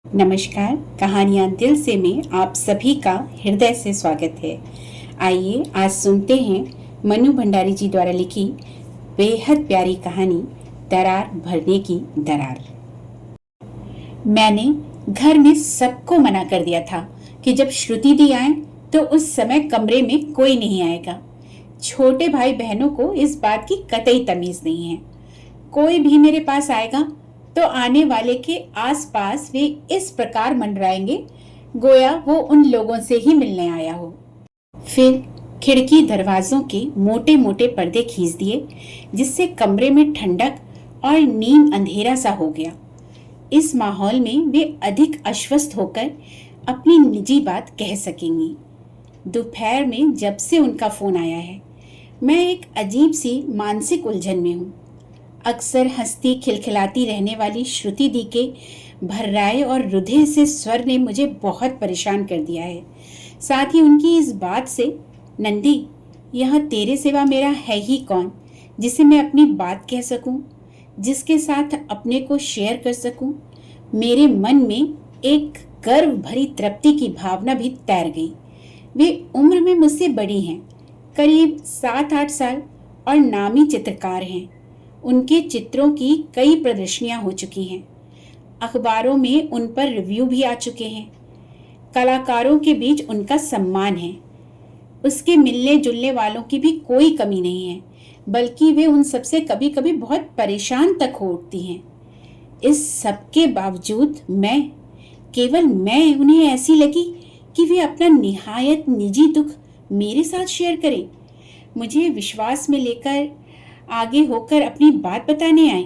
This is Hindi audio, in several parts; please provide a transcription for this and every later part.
नमस्कार। कहानियाँ दिल से में आप सभी का हृदय से स्वागत है। आइए आज सुनते हैं मनु भंडारी जी द्वारा लिखी बेहद प्यारी कहानी दरार भरने की दरार। मैंने घर में सबको मना कर दिया था कि जब श्रुति दी आए तो उस समय कमरे में कोई नहीं आएगा। छोटे भाई बहनों को इस बात की कतई तमीज नहीं है। कोई भी मेरे पास आएगा तो आने वाले के आसपास वे इस प्रकार मंडराएंगे गोया वो उन लोगों से ही मिलने आया हो। फिर खिड़की दरवाजों के मोटे मोटे पर्दे खींच दिए, जिससे कमरे में ठंडक और नीम अंधेरा सा हो गया। इस माहौल में वे अधिक आश्वस्त होकर अपनी निजी बात कह सकेंगी। दोपहर में जब से उनका फोन आया है, मैं एक अजीब सी मानसिक उलझन में हूँ। अक्सर हंसती खिलखिलाती रहने वाली श्रुति दी के भर्राए और रुधे से स्वर ने मुझे बहुत परेशान कर दिया है। साथ ही उनकी इस बात से, नंदी, यहाँ तेरे सिवा मेरा है ही कौन जिसे मैं अपनी बात कह सकूं, जिसके साथ अपने को शेयर कर सकूं। मेरे मन में एक गर्व भरी तृप्ति की भावना भी तैर गई। वे उम्र में मुझसे बड़ी हैं, करीब 7-8 साल, और नामी चित्रकार हैं। उनके चित्रों की कई प्रदर्शनियां हो चुकी हैं। अखबारों में उन पर रिव्यू भी आ चुके हैं। कलाकारों के बीच उनका सम्मान है। उसके मिलने जुलने वालों की भी कोई कमी नहीं है, बल्कि वे उन सबसे कभी कभी बहुत परेशान तक हो उठती हैं। इस सबके बावजूद केवल मैं उन्हें ऐसी लगी कि वे अपना निहायत निजी दुख मेरे साथ शेयर करें, मुझे विश्वास में लेकर आगे होकर अपनी बात बताने आए।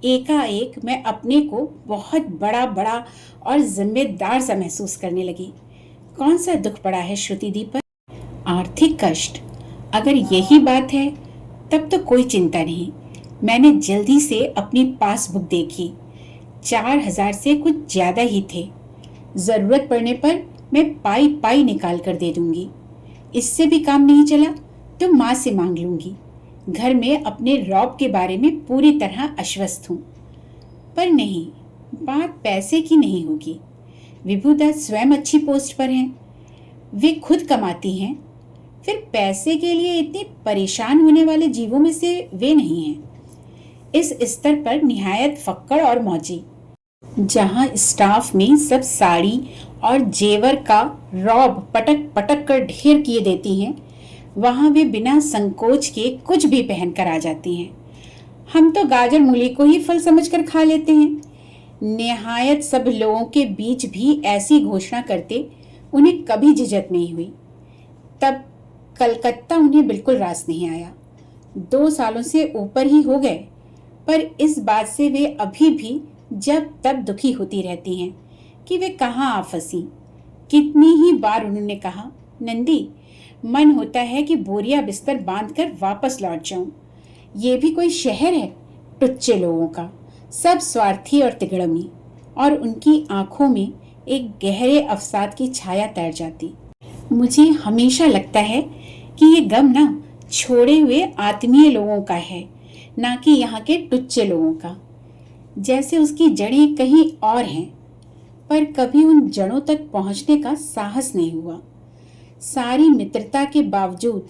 एकाएक मैं अपने को बहुत बड़ा और जिम्मेदार सा महसूस करने लगी। कौन सा दुख पड़ा है श्रुति दी पर? आर्थिक कष्ट? अगर यही बात है तब तो कोई चिंता नहीं। मैंने जल्दी से अपनी पासबुक देखी। 4,000 से कुछ ज्यादा ही थे। जरूरत पड़ने पर मैं पाई निकाल कर दे दूंगी। इससे भी काम नहीं चला तो माँ से मांग लूंगी। घर में अपने रौब के बारे में पूरी तरह आश्वस्त हूँ। पर नहीं, बात पैसे की नहीं होगी। विभुदा स्वयं अच्छी पोस्ट पर हैं, वे खुद कमाती हैं। फिर पैसे के लिए इतनी परेशान होने वाले जीवों में से वे नहीं हैं। इस स्तर पर निहायत फक्कड़ और मौजी, जहाँ स्टाफ में सब साड़ी और जेवर का रौब पटक पटक कर ढेर किए देती हैं, वहां वे बिना संकोच के कुछ भी पहनकर आ जाती हैं। हम तो गाजर मूली को ही फल समझकर खा लेते हैं। निहायत सब लोगों के बीच भी ऐसी घोषणा करते उन्हें कभी झिझक नहीं हुई। तब कलकत्ता उन्हें बिल्कुल रास नहीं आया। 2 सालों से ऊपर ही हो गए, पर इस बात से वे अभी भी जब तब दुखी होती रहती हैं कि वे कहाँ आ फंसी। कितनी ही बार उन्होंने कहा, नंदी, मन होता है कि बोरिया बिस्तर बांधकर वापस लौट जाऊं। ये भी कोई शहर है टुच्चे लोगों का, सब स्वार्थी और तिगड़मी। और उनकी आंखों में एक गहरे अवसाद की छाया तैर जाती। मुझे हमेशा लगता है कि ये गम ना छोड़े हुए आत्मीय लोगों का है, ना कि यहाँ के टुच्चे लोगों का। जैसे उसकी जड़ें कहीं और हैं, पर कभी उन जड़ों तक पहुंचने का साहस नहीं हुआ। सारी मित्रता के बावजूद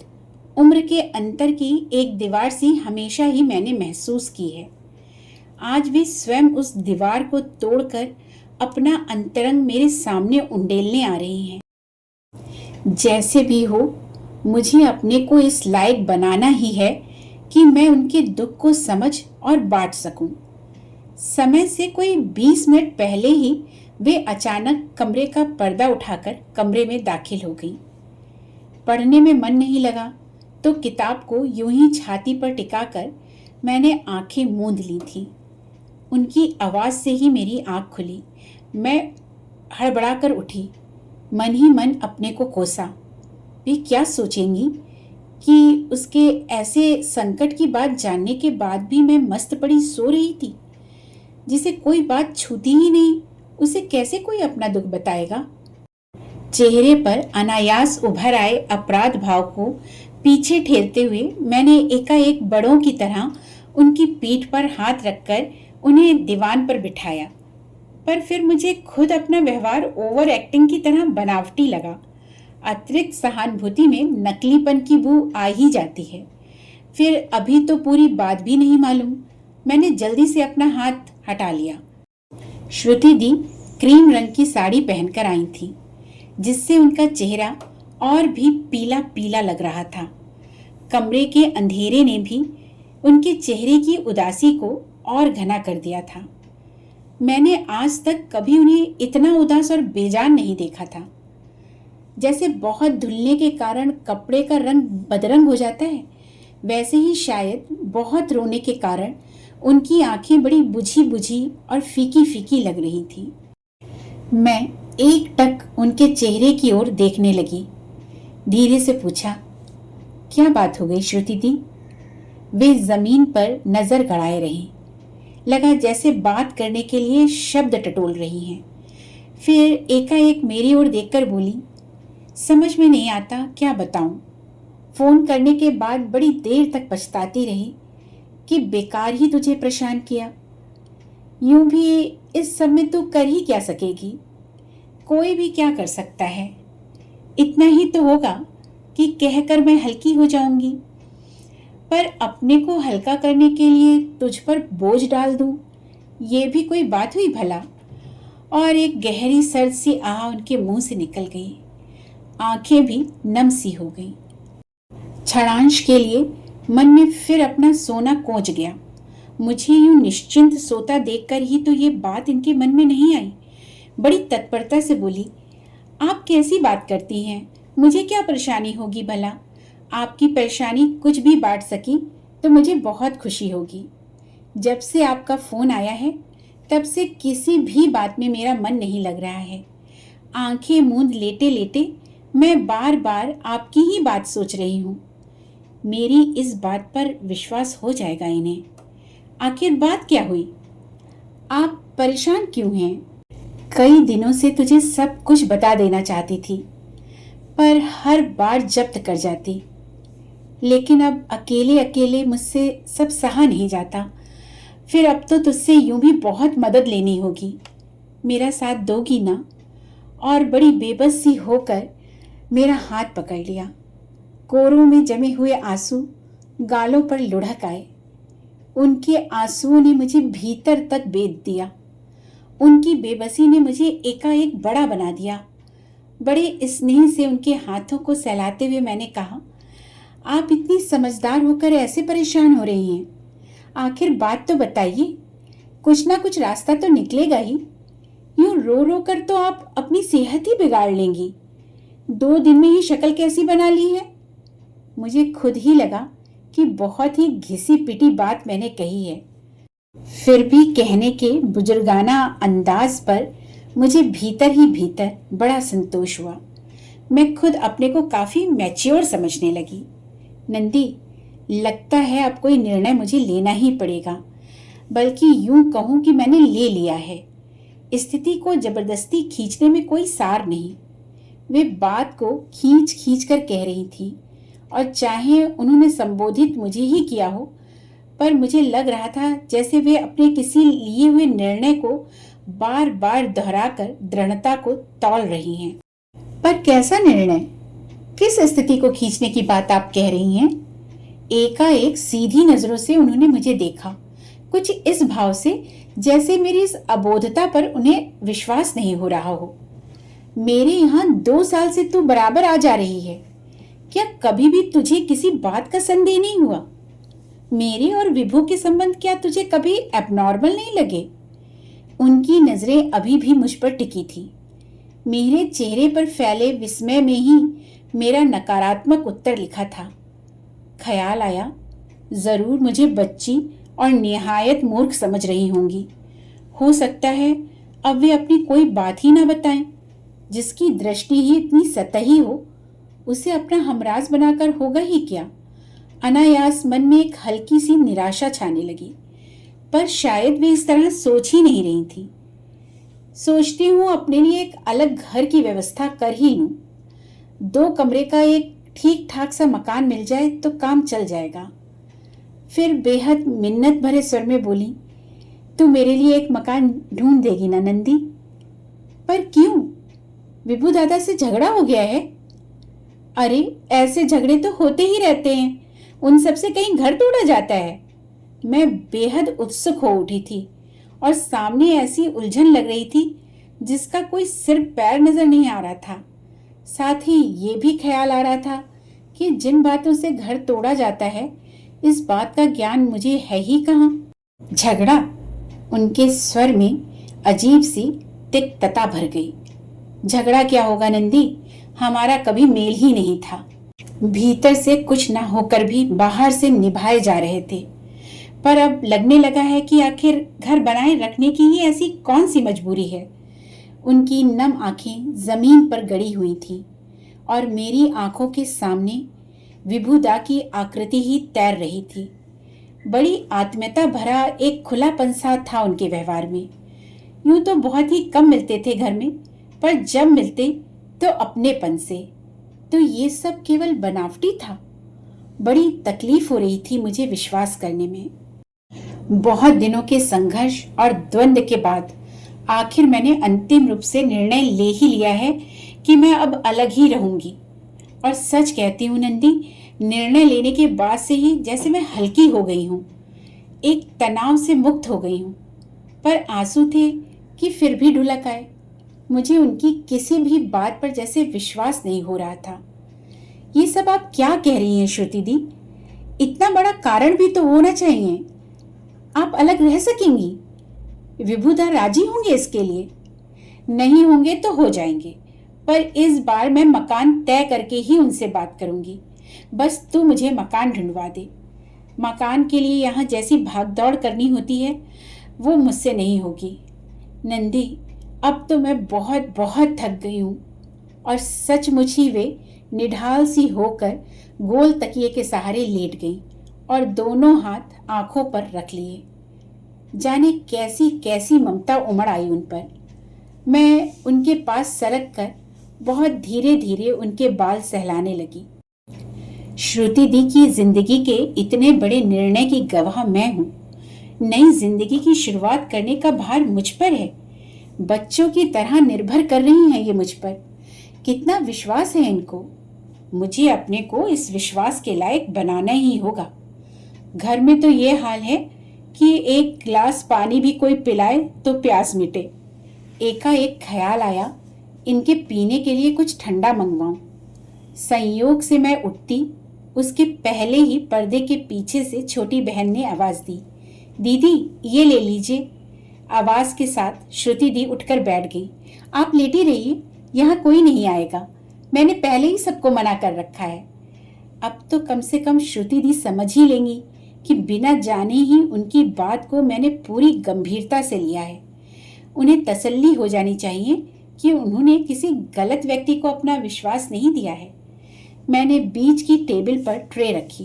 उम्र के अंतर की एक दीवार सी हमेशा ही मैंने महसूस की है। आज भी स्वयं उस दीवार को तोड़कर अपना अंतरंग मेरे सामने उंडेलने आ रही हैं। जैसे भी हो, मुझे अपने को इस लायक बनाना ही है कि मैं उनके दुख को समझ और बांट सकूं। समय से कोई 20 मिनट पहले ही वे अचानक कमरे का पर्दा उठाकर कमरे में दाखिल हो गई। पढ़ने में मन नहीं लगा तो किताब को यूं ही छाती पर टिकाकर मैंने आंखें मूंद ली थी। उनकी आवाज़ से ही मेरी आंख खुली। मैं हड़बड़ाकर उठी, मन ही मन अपने को कोसा। वे क्या सोचेंगी कि उसके ऐसे संकट की बात जानने के बाद भी मैं मस्त पड़ी सो रही थी। जिसे कोई बात छूती ही नहीं, उसे कैसे कोई अपना दुख बताएगा। चेहरे पर अनायास उभर आए अपराध भाव को पीछे ठेलते हुए मैंने एकाएक बड़ों की तरह उनकी पीठ पर हाथ रखकर उन्हें दीवान पर बिठाया। पर फिर मुझे खुद अपना व्यवहार ओवर एक्टिंग की तरह बनावटी लगा। अतिरिक्त सहानुभूति में नकलीपन की बू आ ही जाती है। फिर अभी तो पूरी बात भी नहीं मालूम, मैंने जल्दी से अपना हाथ हटा लिया। श्रुति दी क्रीम रंग की साड़ी पहनकर आई थी, जिससे उनका चेहरा और भी पीला पीला लग रहा था। कमरे के अंधेरे ने भी उनके चेहरे की उदासी को और घना कर दिया था। मैंने आज तक कभी उन्हें इतना उदास और बेजान नहीं देखा था। जैसे बहुत धुलने के कारण कपड़े का रंग बदरंग हो जाता है, वैसे ही शायद बहुत रोने के कारण उनकी आंखें बड़ी बुझी बुझी और फीकी फीकी लग रही थी। मैं एकटक उनके चेहरे की ओर देखने लगी। धीरे से पूछा, क्या बात हो गई श्रुति दी? वे जमीन पर नजर गड़ाए रही। लगा जैसे बात करने के लिए शब्द टटोल रही हैं। फिर एकाएक मेरी ओर देखकर बोली, समझ में नहीं आता क्या बताऊं। फोन करने के बाद बड़ी देर तक पछताती रही कि बेकार ही तुझे परेशान किया। यूं भी इस सब में तू कर ही क्या सकेगी? कोई भी क्या कर सकता है। इतना ही तो होगा कि कहकर मैं हल्की हो जाऊंगी, पर अपने को हल्का करने के लिए तुझ पर बोझ डाल दूं, ये भी कोई बात हुई भला? और एक गहरी सर्द सी आह उनके मुंह से निकल गई। आंखें भी नम सी हो गई। क्षणांश के लिए मन में फिर अपना सोना कोंच गया। मुझे यूं निश्चिंत सोता देखकर ही तो ये बात इनके मन में नहीं आई। बड़ी तत्परता से बोली, आप कैसी बात करती हैं? मुझे क्या परेशानी होगी भला? आपकी परेशानी कुछ भी बांट सकी तो मुझे बहुत खुशी होगी। जब से आपका फोन आया है तब से किसी भी बात में मेरा मन नहीं लग रहा है। आंखें मूंद लेटे लेटे मैं बार बार आपकी ही बात सोच रही हूँ। मेरी इस बात पर विश्वास हो जाएगा इन्हें। आखिर बात क्या हुई? आप परेशान क्यों हैं? कई दिनों से तुझे सब कुछ बता देना चाहती थी, पर हर बार जब्त कर जाती। लेकिन अब अकेले अकेले मुझसे सब सहा नहीं जाता। फिर अब तो तुझसे यूं भी बहुत मदद लेनी होगी। मेरा साथ दोगी ना? और बड़ी बेबस सी होकर मेरा हाथ पकड़ लिया। कोरों में जमे हुए आंसू गालों पर लुढ़क आए। उनके आंसुओं ने मुझे भीतर तक बेध दिया। उनकी बेबसी ने मुझे एकाएक बड़ा बना दिया। बड़े स्नेह से उनके हाथों को सहलाते हुए मैंने कहा, आप इतनी समझदार होकर ऐसे परेशान हो रही हैं, आखिर बात तो बताइए। कुछ ना कुछ रास्ता तो निकलेगा ही। यूं रो रो कर तो आप अपनी सेहत ही बिगाड़ लेंगी। 2 दिन में ही शक्ल कैसी बना ली है? मुझे खुद ही लगा कि बहुत ही घिसी पिटी बात मैंने कही है। फिर भी कहने के बुजुर्गाना अंदाज पर मुझे भीतर ही भीतर बड़ा संतोष हुआ। मैं खुद अपने को काफी मैच्योर समझने लगी। नंदी, लगता है अब कोई निर्णय मुझे लेना ही पड़ेगा, बल्कि यूं कहूं कि मैंने ले लिया है। स्थिति को जबरदस्ती खींचने में कोई सार नहीं। वे बात को खींच खींच कर कह रही थी, और चाहे उन्होंने संबोधित मुझे ही किया हो, पर मुझे लग रहा था जैसे वे अपने किसी लिए हुए निर्णय को बार बार दोहराकर दृढ़ता को तौल रही हैं। पर कैसा निर्णय? किस स्थिति को खींचने की बात आप कह रही हैं? एकाएक सीधी नजरों से उन्होंने मुझे देखा, कुछ इस भाव से जैसे मेरी इस अबोधता पर उन्हें विश्वास नहीं हो रहा हो। मेरे यहाँ 2 साल से तू बराबर आ जा रही है, क्या कभी भी तुझे किसी बात का संदेह नहीं हुआ? मेरे और विभू के संबंध क्या तुझे कभी एबनॉर्मल नहीं लगे? उनकी नजरें अभी भी मुझ पर टिकी थी। मेरे चेहरे पर फैले विस्मय में ही मेरा नकारात्मक उत्तर लिखा था। ख्याल आया, जरूर मुझे बच्ची और निहायत मूर्ख समझ रही होंगी। हो सकता है अब वे अपनी कोई बात ही ना बताएं। जिसकी दृष्टि ही इतनी सतही हो, उसे अपना हमराज बनाकर होगा ही क्या? अनायास मन में एक हल्की सी निराशा छाने लगी, पर शायद वे इस तरह सोच ही नहीं रही थी। सोचती हूँ अपने लिए एक अलग घर की व्यवस्था कर ही लूं। 2 कमरे का एक ठीक ठाक सा मकान मिल जाए तो काम चल जाएगा। फिर बेहद मिन्नत भरे स्वर में बोली, तू मेरे लिए एक मकान ढूंढ देगी ना नंदी? पर क्यों? विभू दादा से झगड़ा हो गया है? अरे ऐसे झगड़े तो होते ही रहते हैं, उन सब से कहीं घर तोड़ा जाता है। मैं बेहद उत्सुक हो उठी थी और सामने ऐसी उलझन लग रही थी जिसका कोई सिर पैर नजर नहीं आ रहा था। साथ ही ये भी ख्याल आ रहा था कि जिन बातों से घर तोड़ा जाता है, इस बात का ज्ञान मुझे है ही कहाँ। झगड़ा? उनके स्वर में अजीब सी तिक्तता भर गई। झगड़ा क्या होगा नंदी, हमारा कभी मेल ही नहीं था। भीतर से कुछ ना होकर भी बाहर से निभाए जा रहे थे, पर अब लगने लगा है कि आखिर घर बनाए रखने की ही ऐसी कौन सी मजबूरी है। उनकी नम आंखें जमीन पर गड़ी हुई थीं और मेरी आंखों के सामने विभुदा की आकृति ही तैर रही थी। बड़ी आत्मीयता भरा एक खुलापन सा था उनके व्यवहार में। यूं तो बहुत ही कम मिलते थे घर में, पर जब मिलते तो अपनेपन से। तो ये सब केवल बनावटी था। बड़ी तकलीफ हो रही थी मुझे विश्वास करने में। बहुत दिनों के संघर्ष और द्वंद्व के बाद आखिर मैंने अंतिम रूप से निर्णय ले ही लिया है कि मैं अब अलग ही रहूंगी। और सच कहती हूँ नंदी, निर्णय लेने के बाद से ही जैसे मैं हल्की हो गई हूँ, एक तनाव से मुक्त हो गई हूँ। पर आंसू थे कि फिर भी ढुलक आए। मुझे उनकी किसी भी बात पर जैसे विश्वास नहीं हो रहा था। ये सब आप क्या कह रही हैं श्रुति दी? इतना बड़ा कारण भी तो होना चाहिए। आप अलग रह सकेंगी? विभुदा राजी होंगे इसके लिए? नहीं होंगे तो हो जाएंगे, पर इस बार मैं मकान तय करके ही उनसे बात करूंगी। बस तू मुझे मकान ढूंढवा दे। मकान के लिए यहाँ जैसी भागदौड़ करनी होती है वो मुझसे नहीं होगी। नंदी, अब तो मैं बहुत बहुत थक गई हूँ। और सचमुच ही वे निढाल सी होकर गोल तकिए के सहारे लेट गई और दोनों हाथ आंखों पर रख लिए। जाने कैसी कैसी ममता उमड़ आई उन पर। मैं उनके पास सरक कर बहुत धीरे धीरे उनके बाल सहलाने लगी। श्रुति दी की जिंदगी के इतने बड़े निर्णय की गवाह मैं हूँ। नई जिंदगी की शुरुआत करने का भार मुझ पर है। बच्चों की तरह निर्भर कर रही हैं ये मुझ पर। कितना विश्वास है इनको। मुझे अपने को इस विश्वास के लायक बनाना ही होगा। घर में तो ये हाल है कि एक गिलास पानी भी कोई पिलाए तो प्यास मिटे। एकाएक ख्याल आया इनके पीने के लिए कुछ ठंडा मंगवाऊं। संयोग से मैं उठती, उसके पहले ही पर्दे के पीछे से छोटी बहन ने आवाज दी, दीदी ये ले लीजिए। आवाज के साथ श्रुति दी उठकर बैठ गई। आप लेटी रहिए, यहाँ कोई नहीं आएगा। मैंने पहले ही सबको मना कर रखा है। अब तो कम से कम श्रुति दी समझ ही लेंगी कि बिना जाने ही उनकी बात को मैंने पूरी गंभीरता से लिया है। उन्हें तसल्ली हो जानी चाहिए कि उन्होंने किसी गलत व्यक्ति को अपना विश्वास नहीं दिया है। मैंने बीच की टेबल पर ट्रे रखी।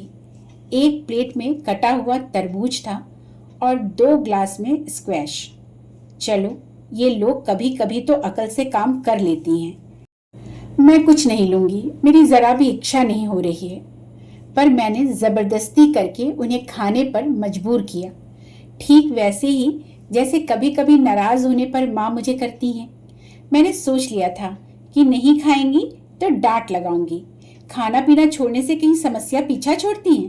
एक प्लेट में कटा हुआ तरबूज था और 2 ग्लास में स्क्वैश। चलो, ये लोग कभी कभी तो अकल से काम कर लेती हैं। मैं कुछ नहीं लूंगी, मेरी जरा भी इच्छा नहीं हो रही है। पर मैंने जबरदस्ती करके उन्हें खाने पर मजबूर किया, ठीक वैसे ही जैसे कभी कभी नाराज होने पर माँ मुझे करती हैं। मैंने सोच लिया था कि नहीं खाएंगी तो डांट लगाऊंगी। खाना पीना छोड़ने से कहीं समस्या पीछा छोड़ती हैं।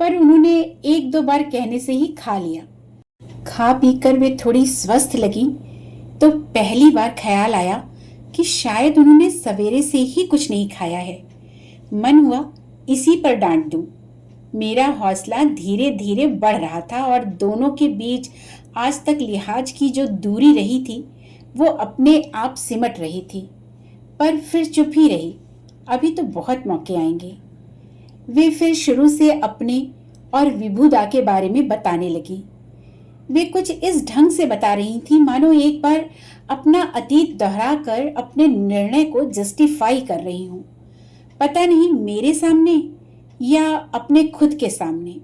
पर उन्होंने 1-2 बार कहने से ही खा लिया। खा पीकर वे थोड़ी स्वस्थ लगी तो पहली बार ख्याल आया कि शायद उन्होंने सवेरे से ही कुछ नहीं खाया है। मन हुआ इसी पर डांट दूं। मेरा हौसला धीरे धीरे बढ़ रहा था और दोनों के बीच आज तक लिहाज की जो दूरी रही थी वो अपने आप सिमट रही थी। पर फिर चुप ही रही। अभी तो बहुत मौके आएंगे। वे फिर शुरू से अपने और विभुदा के बारे में बताने लगी। वे कुछ इस ढंग से बता रही थी मानो एक बार अपना अतीत दोहराकर अपने निर्णय को जस्टिफाई कर रही हूं। पता नहीं मेरे सामने या अपने खुद के सामने।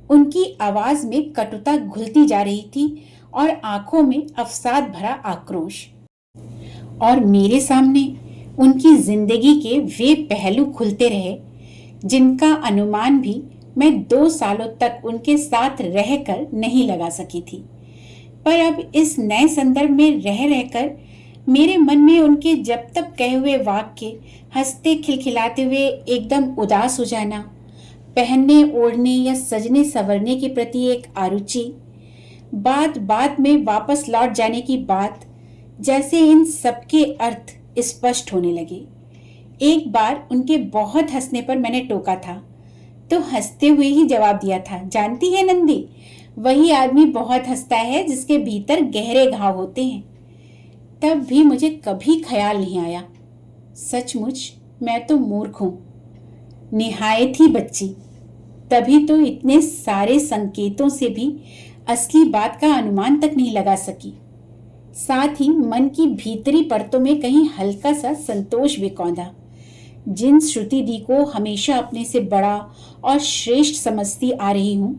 उनकी आवाज में कटुता घुलती जा रही थी और आंखों में अवसाद भरा आक्रोश। और मेरे सामने उनकी जिंदगी के वे पहलू खुलते रहे जिनका अनुमान भी मैं 2 सालों तक उनके साथ रहकर नहीं लगा सकी थी। पर अब इस नए संदर्भ में रह रहकर मेरे मन में उनके जब तक कहे हुए वाक्य, हंसते खिलखिलाते हुए एकदम उदास हो जाना, पहनने ओढ़ने या सजने संवरने के प्रति एक आरुचि, बात बात में वापस लौट जाने की बात, जैसे इन सबके अर्थ स्पष्ट होने लगे। एक बार उनके बहुत हंसने पर मैंने टोका था, तो हंसते हुए ही जवाब दिया था, जानती है नंदी, वही आदमी बहुत हंसता है जिसके भीतर गहरे घाव होते हैं। तब भी मुझे कभी ख्याल नहीं आया, सचमुच मैं तो मूर्ख हूं, निहायत ही बच्ची, तभी तो इतने सारे संकेतों से भी असली बात का अनुमान तक नहीं लगा सकी। साथ ही मन की भीतरी परतों में कहीं हल्का सा संतोष भी कौंधा। जिन श्रुति दी को हमेशा अपने से बड़ा और श्रेष्ठ समझती आ रही हूं,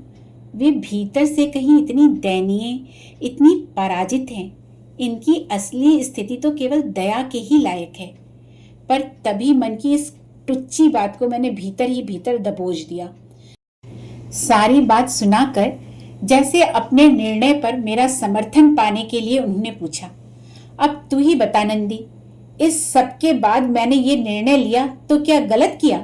वे भीतर से कहीं इतनी दयनीय, इतनी पराजित हैं। इनकी असली स्थिति तो केवल दया के ही लायक है। पर तभी मन की इस टुच्ची बात को मैंने भीतर ही भीतर दबोच दिया। सारी बात सुनाकर जैसे अपने निर्णय पर मेरा समर्थन पाने के लिए उन्होंने पूछा, अब तू ही बता नंदी, इस सब के बाद मैंने ये निर्णय लिया तो क्या गलत किया?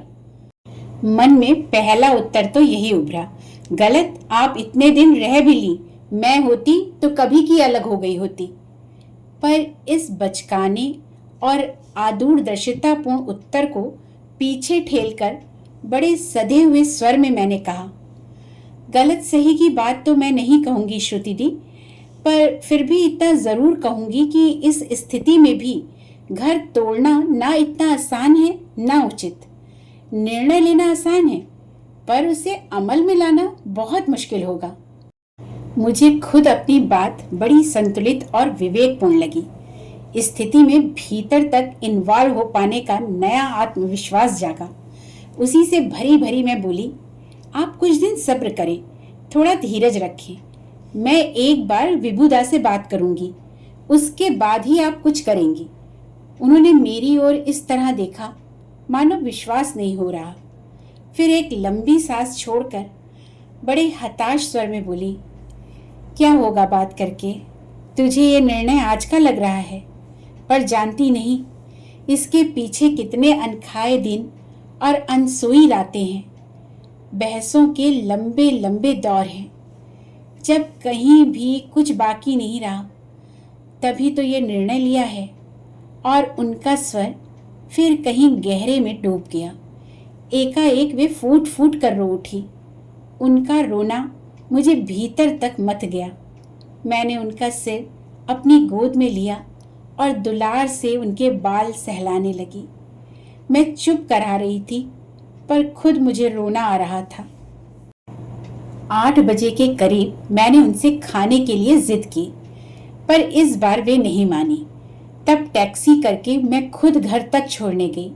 मन में पहला उत्तर तो यही उभरा, गलत आप इतने दिन रह भी ली, मैं होती तो कभी की अलग हो गई होती। पर इस बचकाने और आदूरदर्शितापूर्ण उत्तर को पीछे ठेलकर बड़े सधे हुए स्वर में मैंने कहा, गलत सही की बात तो मैं नहीं कहूंगी श्रुति दी, पर फिर भी इतना जरूर कहूंगी कि इस स्थिति में भी घर तोड़ना ना इतना आसान है ना उचित। निर्णय लेना आसान है, पर उसे अमल में लाना बहुत मुश्किल होगा। मुझे खुद अपनी बात बड़ी संतुलित और विवेकपूर्ण लगी। स्थिति में भीतर तक इन्वॉल्व हो पाने का नया आत्मविश्वास जागा। उसी से भरी भरी मैं बोली, आप कुछ दिन सब्र करें, थोड़ा धीरज रखें। मैं एक बार विभुदा से बात करूंगी, उसके बाद ही आप कुछ करेंगी। उन्होंने मेरी ओर इस तरह देखा मानो विश्वास नहीं हो रहा। फिर एक लंबी सांस छोड़कर बड़े हताश स्वर में बोली, क्या होगा बात करके? तुझे ये निर्णय आज का लग रहा है, पर जानती नहीं इसके पीछे कितने अनखाए दिन और अनसोई रातें हैं। बहसों के लंबे लंबे दौर हैं। जब कहीं भी कुछ बाकी नहीं रहा, तभी तो ये निर्णय लिया है। और उनका स्वर फिर कहीं गहरे में डूब गया। एकाएक वे फूट फूट कर रो उठी। उनका रोना मुझे भीतर तक मथ गया। मैंने उनका सिर अपनी गोद में लिया और दुलार से उनके बाल सहलाने लगी। मैं चुप करा रही थी, पर खुद मुझे रोना आ रहा था। 8 बजे के करीब मैंने उनसे खाने के लिए जिद की, पर इस बार वे नहीं मानी। तब टैक्सी करके मैं खुद घर तक छोड़ने गई।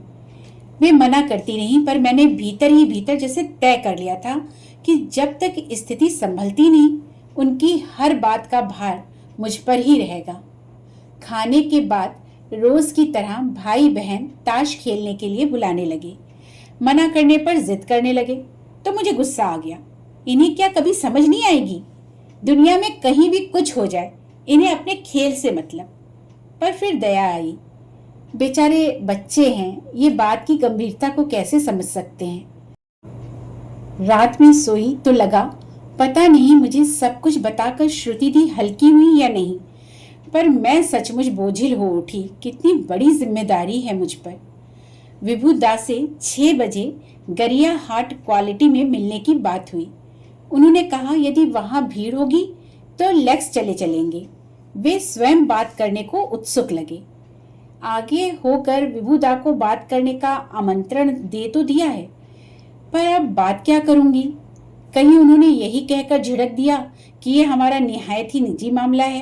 वे मना करती रहीं, पर मैंने भीतर ही भीतर जैसे तय कर लिया था कि जब तक स्थिति संभलती नहीं, उनकी हर बात का भार मुझ पर ही रहेगा। खाने के बाद रोज की तरह भाई बहन ताश खेलने के लिए बुलाने लगे। मना करने पर जिद करने लगे, तो मुझे गुस्सा आ गया। इन्हें क्या कभी समझ नहीं आएगी? दुनिया में कहीं भी कुछ हो जाए, इन्हें अपने खेल से मतलब। पर फिर दया आई। बेचारे बच्चे हैं, ये बात की गंभीरता को कैसे समझ सकते हैं। रात में सोई तो लगा पता नहीं मुझे सब कुछ बताकर श्रुति दी हल्की हुई या नहीं, पर मैं सचमुच बोझिल हो उठी। कितनी बड़ी जिम्मेदारी है मुझ पर। विभुदा से 6 बजे गरिया हाट क्वालिटी में मिलने की बात हुई। उन्होंने कहा यदि वहां भीड़ होगी तो लेक्स चले चलेंगे। वे स्वयं बात करने को उत्सुक लगे। आगे होकर विभुदा को बात करने का आमंत्रण दे तो दिया है, पर अब बात क्या करूंगी? कहीं उन्होंने यही कहकर झिड़क दिया कि ये हमारा निहायत ही निजी मामला है,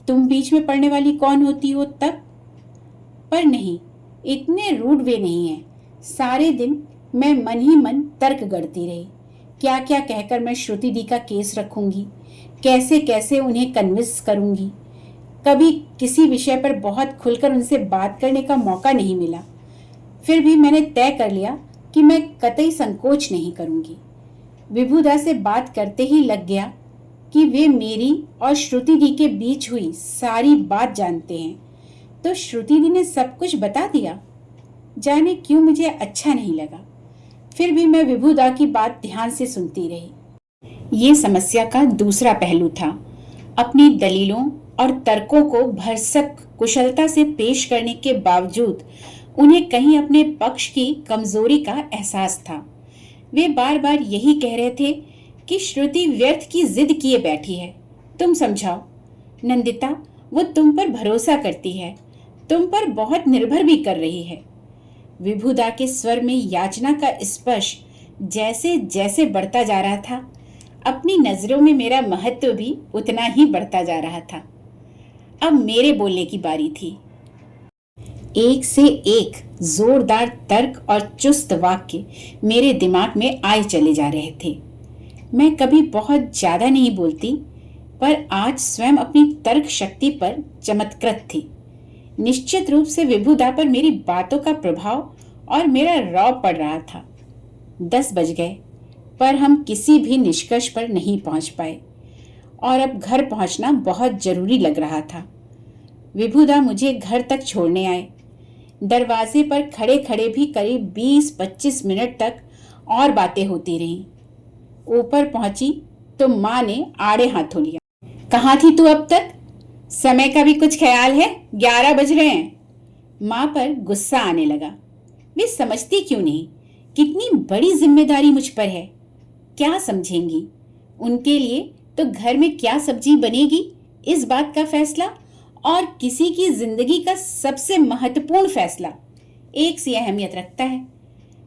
तुम बीच में पड़ने वाली कौन होती हो तब? पर नहीं, इतने रूड वे नहीं है। सारे दिन मैं मन ही मन तर्क गढ़ती रही। क्या क्या कहकर मैं श्रुति दी का केस रखूंगी, कैसे कैसे उन्हें कन्विंस करूंगी। कभी किसी विषय पर बहुत खुलकर उनसे बात करने का मौका नहीं मिला। फिर भी मैंने तय कर लिया कि मैं कतई संकोच नहीं करूंगी। विभुदा से बात करते ही लग गया कि वे मेरी और श्रुति दी के बीच हुई सारी बात जानते हैं, तो श्रुति दी ने सब कुछ बता दिया। जाने क्यों मुझे अच्छा नहीं लगा। फिर भी मैं विभुदा की बात ध्यान से सुनती रही। ये समस्या का दूसरा पहलू था। अपनी दलीलों और तर्कों को भरसक कुशलता से पेश करने के बावजूद उन्हें कहीं अपने पक्ष की कमजोरी का एहसास था। वे बार बार यही कह रहे थे कि श्रुति व्यर्थ की जिद किए बैठी है, तुम समझाओ। नंदिता, वो तुम पर भरोसा करती है, तुम पर बहुत निर्भर भी कर रही है। विभुदा के स्वर में याचना का स्पर्श जैसे जैसे बढ़ता जा रहा था, अपनी नजरों में मेरा महत्व भी उतना ही बढ़ता जा रहा था। अब मेरे बोलने की बारी थी। एक से एक जोरदार तर्क और चुस्त वाक्य मेरे दिमाग में आए चले जा रहे थे। मैं कभी बहुत ज्यादा नहीं बोलती, पर आज स्वयं अपनी तर्क शक्ति पर चमत्कृत थी। निश्चित रूप से विभुदा पर मेरी बातों का प्रभाव और मेरा रौब पड़ रहा था। 10 बज गए, पर हम किसी भी निष्कर्ष पर नहीं पहुंच पाए और अब घर पहुंचना बहुत जरूरी लग रहा था। विभुदा मुझे घर तक छोड़ने आए। दरवाजे पर खड़े खड़े भी करीब 20-25 मिनट तक और बातें होती रहीं। ऊपर पहुंची तो माँ ने आड़े हाथों लिया। कहाँ थी तू अब तक? समय का भी कुछ ख्याल है? 11 बज रहे हैं। माँ पर गुस्सा आने लगा। वे समझती क्यों नहीं कितनी बड़ी जिम्मेदारी मुझ पर है। क्या समझेंगी? उनके लिए तो घर में क्या सब्जी बनेगी इस बात का फैसला और किसी की जिंदगी का सबसे महत्वपूर्ण फैसला एक सी अहमियत रखता है।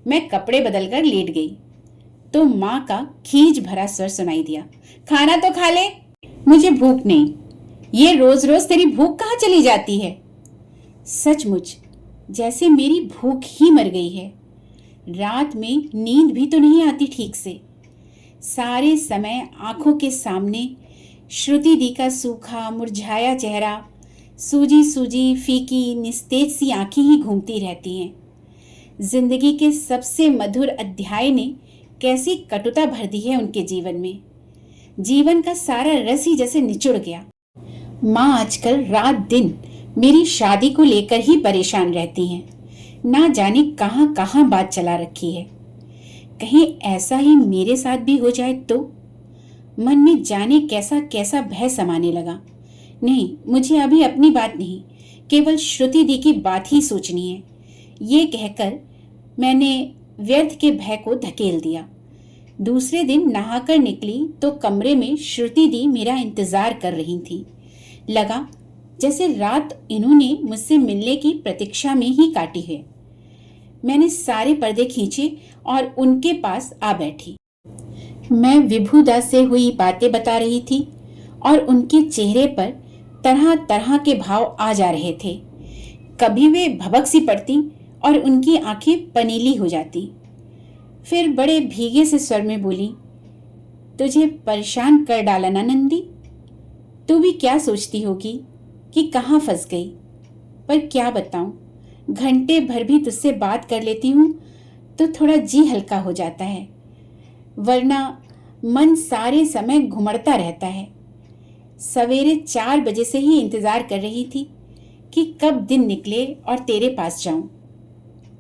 मैं कपड़े बदलकर लेट गई तो माँ का खींच भरा स्वर सुनाई दिया। खाना तो खा ले। मुझे भूख नहीं। ये रोज रोज तेरी भूख कहाँ चली जाती है? सचमुच जैसे मेरी भूख ही मर गई है। रात में नींद भी तो नहीं आती ठीक से। सारे समय आंखों के सामने श्रुति दी का सूखा मुरझाया चेहरा, सूजी सूजी फीकी निस्तेज सी आंखें ही घूमती रहती हैं। जिंदगी के सबसे मधुर अध्याय ने कैसी कटुता भर दी है उनके जीवन में। जीवन का सारा रस ही जैसे निचुड़ गया। माँ आजकल रात दिन मेरी शादी को लेकर ही परेशान रहती हैं। ना जाने कहाँ कहाँ बात चला रखी है। कहीं ऐसा ही मेरे साथ भी हो जाए तो? मन में जाने कैसा कैसा भय समाने लगा। नहीं, मुझे अभी अपनी बात नहीं, केवल श्रुति दी की बात ही सोचनी है। ये कहकर मैंने व्यर्थ के भय को धकेल दिया। दूसरे दिन नहाकर निकली तो कमरे में श्रुति दी मेरा इंतजार कर रही थी। लगा जैसे रात इन्होंने मुझसे मिलने की प्रतीक्षा में ही काटी है। मैंने सारे पर्दे खींचे और उनके पास आ बैठी। मैं विभुदा से हुई बातें बता रही थी और उनके चेहरे पर तरह तरह के भाव आ जा रहे थे। कभी वे भभक सी पड़ती और उनकी आंखें पनीली हो जाती। फिर बड़े भीगे से स्वर में बोली, तुझे परेशान कर डाला ना नंदी? तू भी क्या सोचती होगी कि कहाँ फंस गई? पर क्या बताऊं, घंटे भर भी तुझसे बात कर लेती हूँ तो थोड़ा जी हल्का हो जाता है, वरना मन सारे समय घुमड़ता रहता है। सवेरे 4 बजे से ही इंतजार कर रही थी कि कब दिन निकले और तेरे पास जाऊं।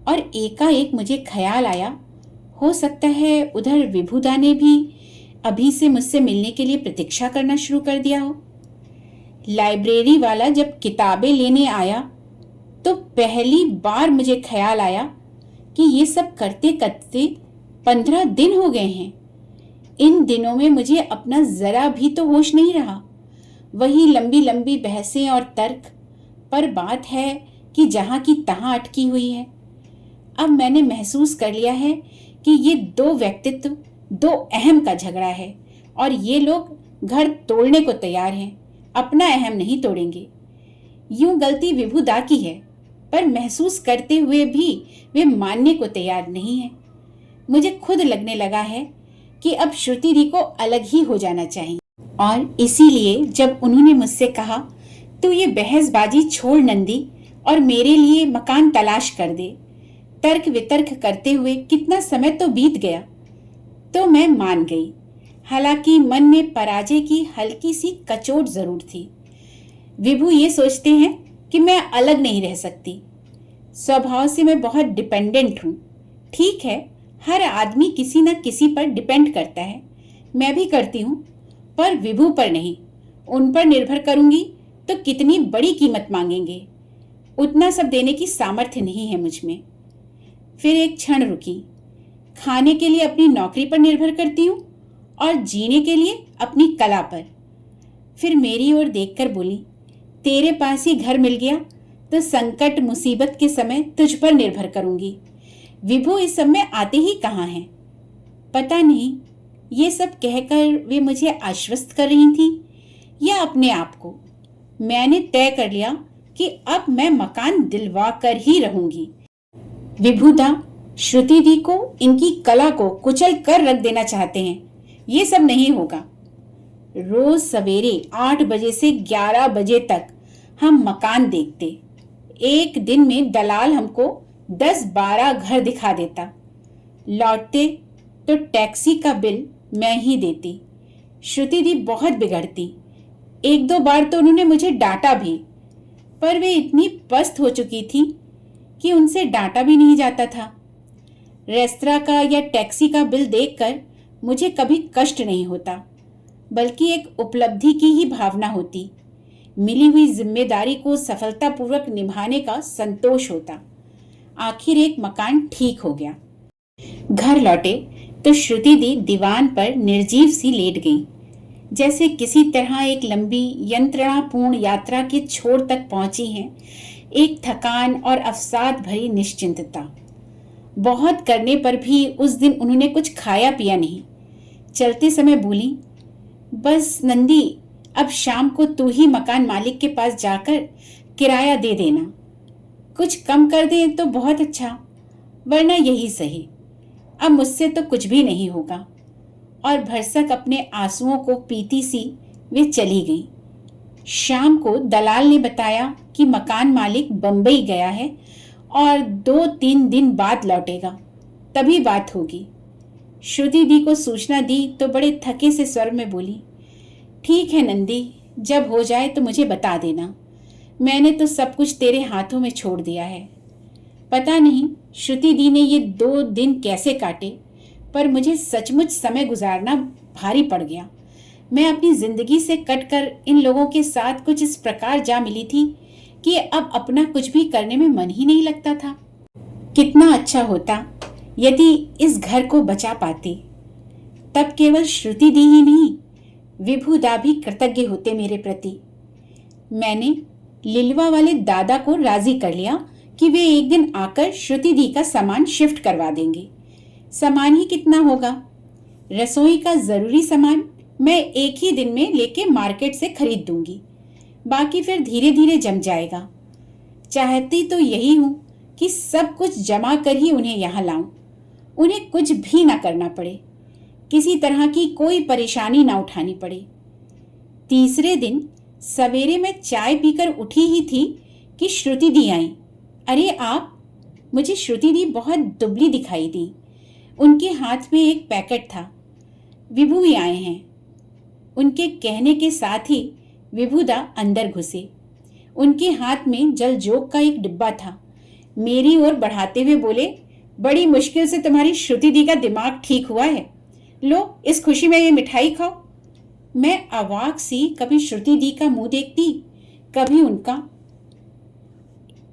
और एकाएक मुझे ख्याल आया, हो सकता है उधर विभुदा ने भी अभी से मुझसे मिलने के लिए प्रतीक्षा करना शुरू कर दिया हो। लाइब्रेरी वाला जब किताबें लेने आया तो पहली बार मुझे ख्याल आया कि ये सब करते करते 15 दिन हो गए हैं। इन दिनों में मुझे अपना जरा भी तो होश नहीं रहा। वही लंबी लंबी बहसें और तर्क, पर बात है कि जहां की तहां अटकी हुई है। अब मैंने महसूस कर लिया है कि ये 2 व्यक्तित्व, 2 अहम का झगड़ा है और ये लोग घर तोड़ने को तैयार हैं, अपना अहम नहीं तोड़ेंगे। यूं गलती विभुदा की है, पर महसूस करते हुए भी वे मानने को तैयार नहीं है। मुझे खुद लगने लगा है कि अब श्रुति दी को अलग ही हो जाना चाहिए। और इसीलिए जब उन्होंने मुझसे कहा, तू ये बहसबाजी छोड़ नंदी और मेरे लिए मकान तलाश कर दे, तर्क वितर्क करते हुए कितना समय तो बीत गया, तो मैं मान गई। हालांकि मन में पराजय की हल्की सी कचोट जरूर थी। विभू ये सोचते हैं कि मैं अलग नहीं रह सकती। स्वभाव से मैं बहुत डिपेंडेंट हूँ। ठीक है, हर आदमी किसी न किसी पर डिपेंड करता है, मैं भी करती हूँ, पर विभू पर नहीं। उन पर निर्भर करूंगी तो कितनी बड़ी कीमत मांगेंगे। उतना सब देने की सामर्थ्य नहीं है मुझ में। फिर एक क्षण रुकी। खाने के लिए अपनी नौकरी पर निर्भर करती हूँ और जीने के लिए अपनी कला पर। फिर मेरी ओर देखकर बोली, तेरे पास ही घर मिल गया तो संकट मुसीबत के समय तुझ पर निर्भर करूंगी। विभू इस सब में आते ही कहाँ हैं? पता नहीं ये सब कहकर वे मुझे आश्वस्त कर रही थी या अपने आप को। मैंने तय कर लिया कि अब मैं मकान दिलवा कर ही रहूंगी। विभूदा श्रुति दी को इनकी कला को कुचल कर रख देना चाहते हैं। ये सब नहीं होगा। रोज सवेरे 8 बजे से 11 बजे तक हम मकान देखते। एक दिन में दलाल हमको 10-12 घर दिखा देता। लौटते तो टैक्सी का बिल मैं ही देती। श्रुति दी बहुत बिगड़ती। 1-2 बार तो उन्होंने मुझे डांटा भी, पर वे इतनी पस्त हो चुकी थी कि उनसे डांटा भी नहीं जाता था। रेस्तरां का या टैक्सी का बिल देखकर मुझे कभी कष्ट नहीं होता, बल्कि एक उपलब्धि की ही भावना होती। मिली हुई जिम्मेदारी को सफलतापूर्वक निभाने का संतोष होता। आखिर एक मकान ठीक हो गया। घर लौटे तो श्रुति दी दीवान पर निर्जीव सी लेट गई, जैसे किसी तरह एक लंबी यंत्रणापूर्ण यात्रा के छोर तक पहुंची हैं। एक थकान और अवसाद भरी निश्चिंतता। बहुत करने पर भी उस दिन उन्होंने कुछ खाया पिया नहीं। चलते समय बोली, बस नंदी, अब शाम को तू ही मकान मालिक के पास जाकर किराया दे देना। कुछ कम कर दे तो बहुत अच्छा, वरना यही सही। अब मुझसे तो कुछ भी नहीं होगा। और भरसक अपने आंसुओं को पीती सी वे चली गई। शाम को दलाल ने बताया कि मकान मालिक बंबई गया है और 2-3 दिन बाद लौटेगा, तभी बात होगी। श्रुति दी को सूचना दी तो बड़े थके से स्वर में बोली, ठीक है नंदी, जब हो जाए तो मुझे बता देना। मैंने तो सब कुछ तेरे हाथों में छोड़ दिया है। पता नहीं श्रुति दी ने ये 2 दिन कैसे काटे, पर मुझे सचमुच समय गुजारना भारी पड़ गया। मैं अपनी जिंदगी से कटकर इन लोगों के साथ कुछ इस प्रकार जा मिली थी कि अब अपना कुछ भी करने में मन ही नहीं लगता था। कितना अच्छा होता यदि इस घर को बचा पाते। तब केवल श्रुति दी ही नहीं, विभूदा भी कृतज्ञ होते मेरे प्रति। मैंने लिलवा वाले दादा को राजी कर लिया कि वे एक दिन आकर श्रुति दी का सामान शिफ्ट करवा देंगे। सामान ही कितना होगा? रसोई का जरूरी सामान मैं एक ही दिन में लेके मार्केट से खरीद दूंगी, बाकी फिर धीरे धीरे जम जाएगा। चाहती तो यही हूं कि सब कुछ जमा कर ही उन्हें यहाँ लाऊं, उन्हें कुछ भी ना करना पड़े, किसी तरह की कोई परेशानी ना उठानी पड़े। तीसरे दिन सवेरे में चाय पीकर उठी ही थी कि श्रुति दी आई। अरे आप! मुझे श्रुति दी बहुत दुबली दिखाई दी। उनके हाथ में एक पैकेट था। विभू ही आए हैं। उनके कहने के साथ ही विभूदा अंदर घुसे। उनके हाथ में जल जोग का एक डिब्बा था। मेरी ओर बढ़ाते हुए बोले, बड़ी मुश्किल से तुम्हारी श्रुति दी का दिमाग ठीक हुआ है। लो, इस खुशी में ये मिठाई खाओ। मैं अवाक सी कभी श्रुति दी का मुंह देखती, कभी उनका।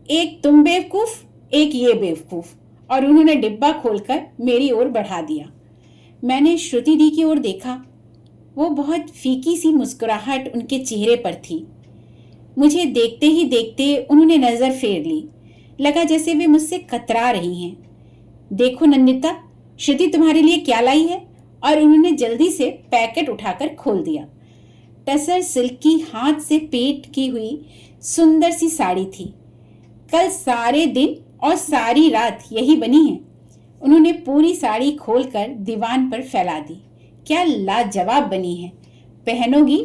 एक तुम बेवकूफ, एक ये बेवकूफ, और उन्होंने डिब्बा खोलकर मेरी ओर बढ़ा दिया। मैंने श्रुति दी की ओर देखा। वो बहुत फीकी सी मुस्कुराहट उनके चेहरे पर थी। मुझे देखते ही देखते उन्होंने नजर फेर ली। लगा जैसे वे मुझसे कतरा रही हैं। देखो नंदिता, श्रुति तुम्हारे लिए क्या लाई है। और उन्होंने जल्दी से पैकेट उठाकर खोल दिया। टसर सिल्क की हाथ से पेंट की हुई सुंदर सी साड़ी थी। कल सारे दिन और सारी रात यही बनी है। उन्होंने पूरी साड़ी खोलकर दीवान पर फैला दी। क्या लाजवाब बनी है। पहनोगी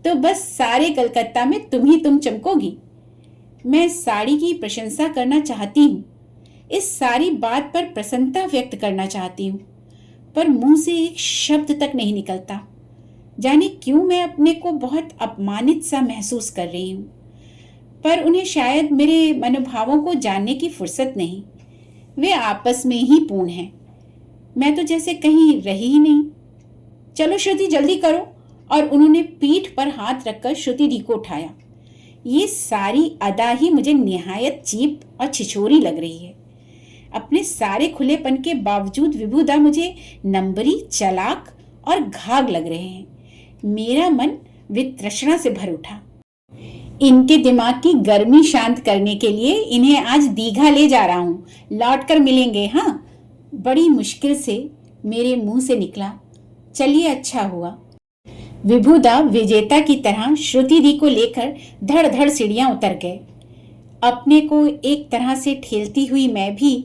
तो बस सारे कलकत्ता में तुम ही तुम चमकोगी। मैं साड़ी की प्रशंसा करना चाहती हूँ, इस सारी बात पर प्रसन्नता व्यक्त करना चाहती हूँ, पर मुंह से एक शब्द तक नहीं निकलता। जाने क्यों मैं अपने को बहुत अपमानित सा महसूस कर रही हूँ, पर उन्हें शायद मेरे मनोभावों को जानने की फुर्सत नहीं। वे आपस में ही पूर्ण हैं। मैं तो जैसे कहीं रही ही नहीं। चलो श्रुति, जल्दी करो। और उन्होंने पीठ पर हाथ रखकर श्रुति दी को उठाया। ये सारी अदा ही मुझे निहायत चीप और छिछोरी लग रही है। अपने सारे खुलेपन के बावजूद विभुदा मुझे नंबरी, चालाक और घाघ लग रहे हैं। मेरा मन वितृष्णा से भर उठा। इनके दिमाग की गर्मी शांत करने के लिए इन्हें आज दीघा ले जा रहा हूँ। लौट कर मिलेंगे। हाँ, बड़ी मुश्किल से मेरे मुंह से निकला, चलिए अच्छा हुआ। विभुदा विजेता की तरह श्रुति दी को लेकर धड़ धड़ सीढ़ियां उतर गए। अपने को एक तरह से ठेलती हुई मैं भी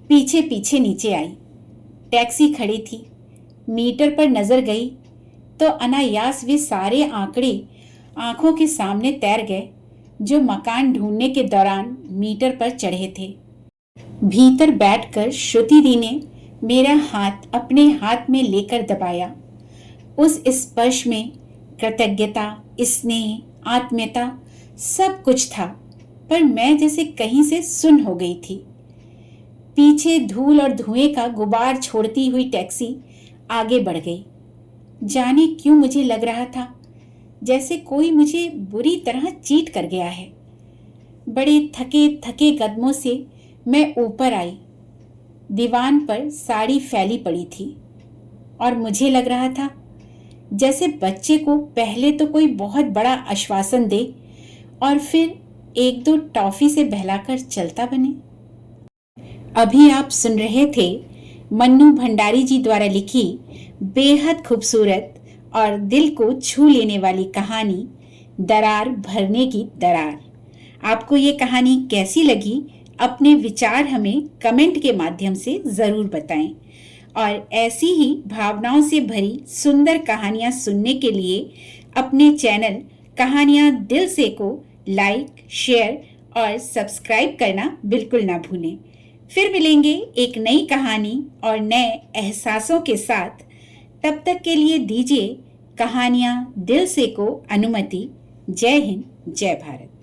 पीछे पीछे नीचे आई। टैक्सी खड़ी थी। मीटर पर नजर गई तो अनायास वे सारे आंकड़े आंखों के सामने तैर गए जो मकान ढूंढने के दौरान मीटर पर चढ़े थे। भीतर बैठकर श्रुति दी ने मेरा हाथ अपने हाथ में लेकर दबाया। उस स्पर्श में कृतज्ञता, स्नेह, आत्मीयता सब कुछ था, पर मैं जैसे कहीं से सुन्न हो गई थी। पीछे धूल और धुएं का गुबार छोड़ती हुई टैक्सी आगे बढ़ गई। जाने क्यों मुझे लग रहा था जैसे कोई मुझे बुरी तरह चीट कर गया है। बड़े थके थके कदमों से मैं ऊपर आई। दीवान पर साड़ी फैली पड़ी थी और मुझे लग रहा था जैसे बच्चे को पहले तो कोई बहुत बड़ा आश्वासन दे और फिर एक दो टॉफी से बहलाकर चलता बने। अभी आप सुन रहे थे मन्नू भंडारी जी द्वारा लिखी बेहद खूबसूरत और दिल को छू लेने वाली कहानी दरार भरने की दरार। आपको ये कहानी कैसी लगी? अपने विचार हमें कमेंट के माध्यम से ज़रूर बताएं। और ऐसी ही भावनाओं से भरी सुंदर कहानियाँ सुनने के लिए अपने चैनल कहानियाँ दिल से को लाइक, शेयर और सब्सक्राइब करना बिल्कुल ना भूलें। फिर मिलेंगे एक नई कहानी और नए एहसासों के साथ। तब तक के लिए दीजिए कहानियाँ दिल से को अनुमति। जय हिंद, जय भारत।